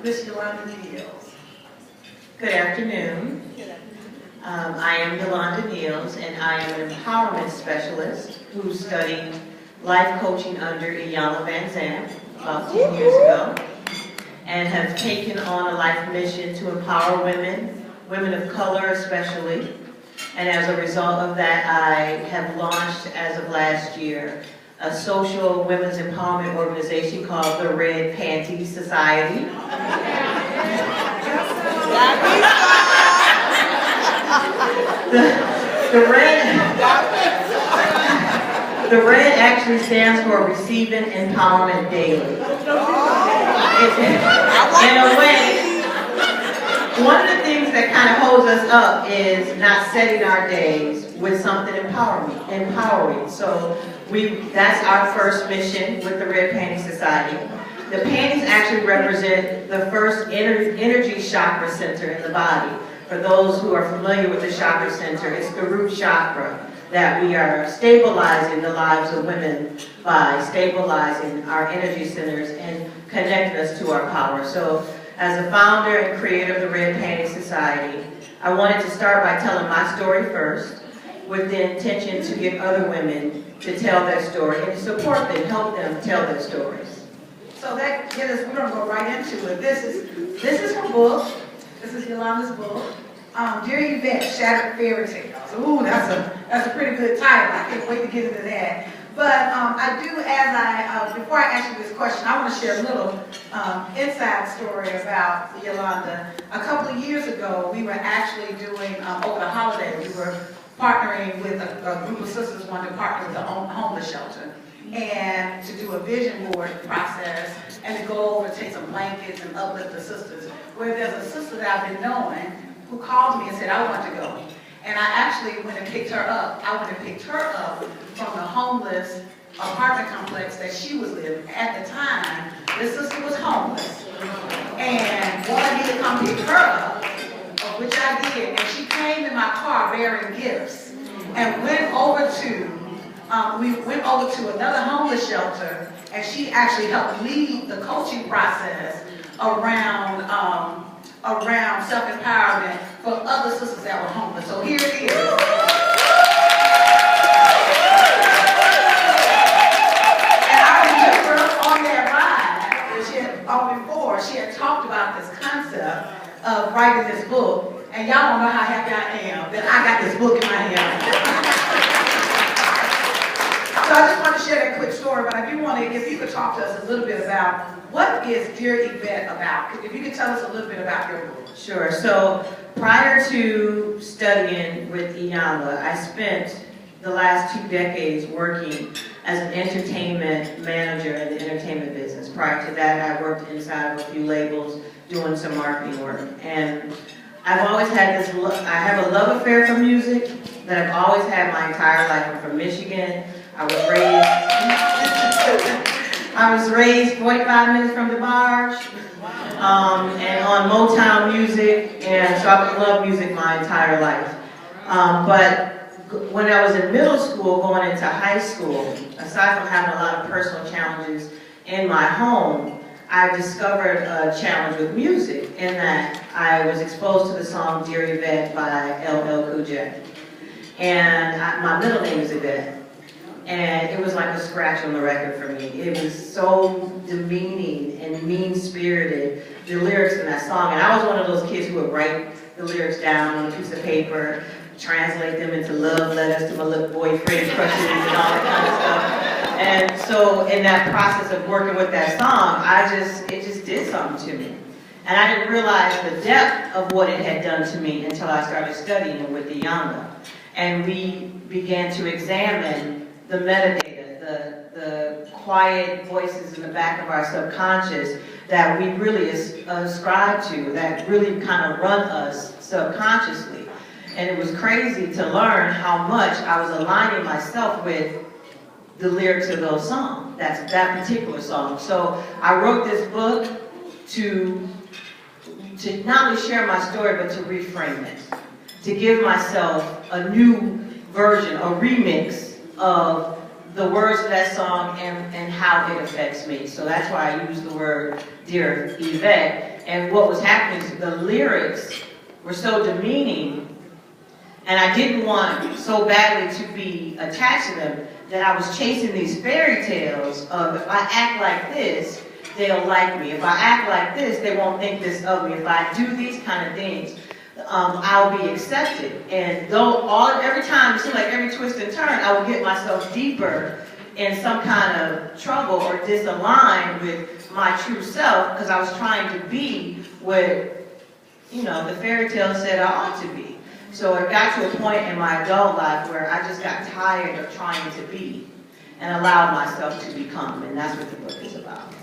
Miss Yolanda Neals. Good afternoon. I am Yolanda Neals, and I am an empowerment specialist who studied life coaching under Yolanda Van Zandt about 10 years ago, and have taken on a life mission to empower women, women of color especially. And as a result of that, I have launched, as of last year, a social women's empowerment organization called the Red Panty Society. The red actually stands for Receiving Empowerment Daily. In a way, one of the things that kind of holds us up is not setting our days with something empowering. So that's our first mission with the Red Panty Society. The panties actually represent the first energy chakra center in the body. For those who are familiar with the chakra center, it's the root chakra that we are stabilizing the lives of women by stabilizing our energy centers and connecting us to our power. So as a founder and creator of the Red Panty Society, I wanted to start by telling my story first, with the intention to get other women to tell their story and to support them, help them tell their stories. So that gets us, we're gonna go right into it. This is her book. This is Yolanda's book. Dear Yvette, Shattered Fairy Tales. Ooh, that's a pretty good title. I can't wait to get into that. But I do, before I ask you this question, I want to share a little inside story about Yolanda. A couple of years ago, we were actually doing, over the holidays, we were partnering with a group of sisters wanted to partner with a homeless shelter and to do a vision board process and to go over and take some blankets and uplift the sisters. Where there's a sister that I've been knowing who called me and said, I want to go. And I actually went and picked her up. I went and picked her up from the homeless apartment complex that she was living. At the time, this sister was homeless and wanted me to come pick her up, which I did. And she came in my car bearing gifts and we went over to another homeless shelter, and she actually helped lead the coaching process around self-empowerment for other sisters that were homeless. So here it is. And I remember on that ride, before, she had talked about this concept of writing this book. And y'all don't know how happy I am that I got this book in my hand. So I just want to share that quick story, but I do want to, if you could talk to us a little bit about what is Dear Yvette about? If you could tell us a little bit about your book. Sure. So prior to studying with Yolanda, I spent the last 2 decades working as an entertainment manager in the entertainment business. Prior to that, I worked inside of a few labels doing some marketing work. And I've always had this, I have a love affair for music that I've always had my entire life. I'm from Michigan. I was raised 45 minutes from the barge, and on Motown music, and so I've loved music my entire life. But when I was in middle school, going into high school, aside from having a lot of personal challenges in my home, I discovered a challenge with music in that I was exposed to the song Dear Yvette by LL Cool J. And my middle name is Yvette. And it was like a scratch on the record for me. It was so demeaning and mean-spirited, the lyrics in that song. And I was one of those kids who would write the lyrics down on a piece of paper, translate them into love letters to my little boyfriend crushes and all that kind of stuff. And so in that process of working with that song, it just did something to me. And I didn't realize the depth of what it had done to me until I started studying it with Yolanda. And we began to examine the metadata, the quiet voices in the back of our subconscious that we really ascribe to, that really kind of run us subconsciously. And it was crazy to learn how much I was aligning myself with the lyrics of those songs, that particular song. So I wrote this book to not only share my story, but to reframe it, to give myself a new version, a remix of the words of that song and how it affects me. So that's why I use the word Dear Yvette. And what was happening is the lyrics were so demeaning, and I didn't want so badly to be attached to them that I was chasing these fairy tales of, if I act like this, they'll like me. If I act like this, they won't think this of me. If I do these kind of things, I'll be accepted. And though every time, it seemed like every twist and turn, I would get myself deeper in some kind of trouble or disaligned with my true self, because I was trying to be what, the fairy tale said I ought to be. So it got to a point in my adult life where I just got tired of trying to be and allowed myself to become, and that's what the book is about.